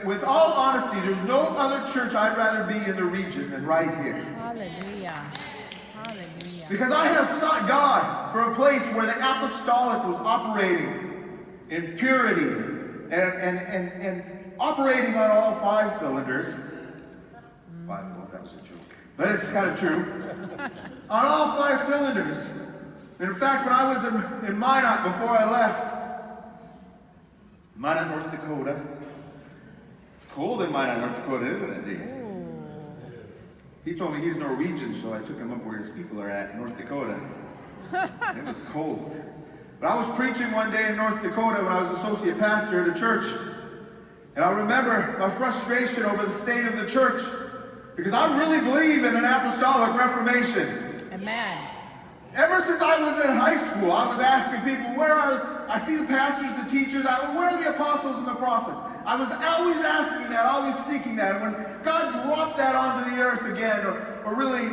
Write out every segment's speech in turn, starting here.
with all honesty, there's no other church I'd rather be in the region than right here. Hallelujah. Hallelujah. Because I have sought God for a place where the apostolic was operating in purity and operating on all 5 cylinders. 5, well, that was a joke. But it's kind of true. On all 5 cylinders. And in fact, when I was in Minot before I left, Minot, North Dakota. It's cold in Minot, North Dakota, isn't it, Dave? He told me he's Norwegian, so I took him up where his people are at, North Dakota. It was cold. But I was preaching one day in North Dakota when I was associate pastor at a church. And I remember my frustration over the state of the church, because I really believe in an apostolic reformation. Amen. Ever since I was in high school, I was asking people, I see the pastors, the teachers, where are the apostles and the prophets? I was always asking that, always seeking that. And when God dropped that onto the earth again, or really,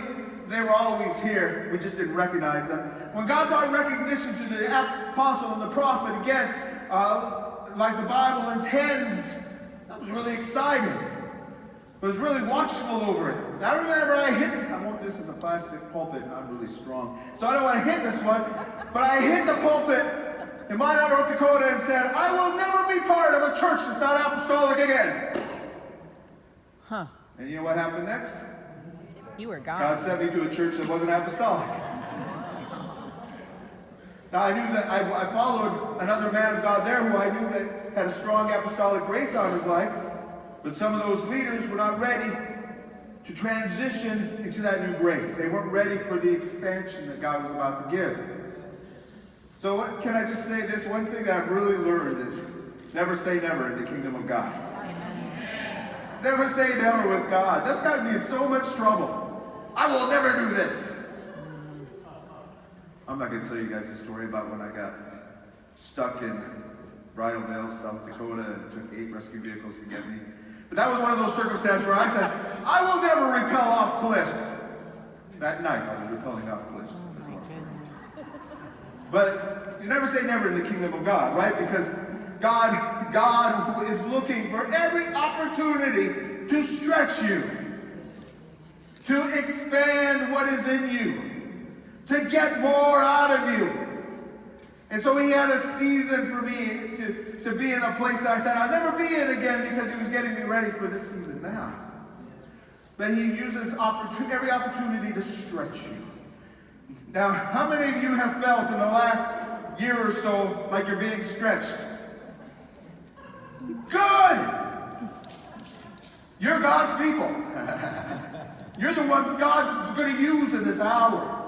they were always here, we just didn't recognize them. When God brought recognition to the apostle and the prophet again, like the Bible intends, that was really exciting. I was really watchful over it. And I remember this is a plastic pulpit and I'm really strong, so I don't want to hit this one, but I hit the pulpit in Minot, North Dakota and said, I will never be part of a church that's not apostolic again. Huh. And you know what happened next? You were gone. God sent me to a church that wasn't apostolic. Now I knew that I followed another man of God there who I knew that had a strong apostolic grace on his life, but some of those leaders were not ready to transition into that new grace. They weren't ready for the expansion that God was about to give. So can I just say this? One thing that I've really learned is never say never in the kingdom of God. Amen. Never say never with God. That's got me in so much trouble. I will never do this. I'm not going to tell you guys the story about when I got stuck in Bridal Veil, South Dakota, and it took 8 rescue vehicles to get me. But that was one of those circumstances where I said, I will never rappel off cliffs. That night, I was rappelling off cliffs. But you never say never in the kingdom of God, right? Because God is looking for every opportunity to stretch you, to expand what is in you, to get more out of you. And so he had a season for me to be in a place that I said, I'll never be in again, because he was getting me ready for this season now. But he uses every opportunity to stretch you. Now, how many of you have felt in the last year or so like you're being stretched? Good! You're God's people. You're the ones God is going to use in this hour.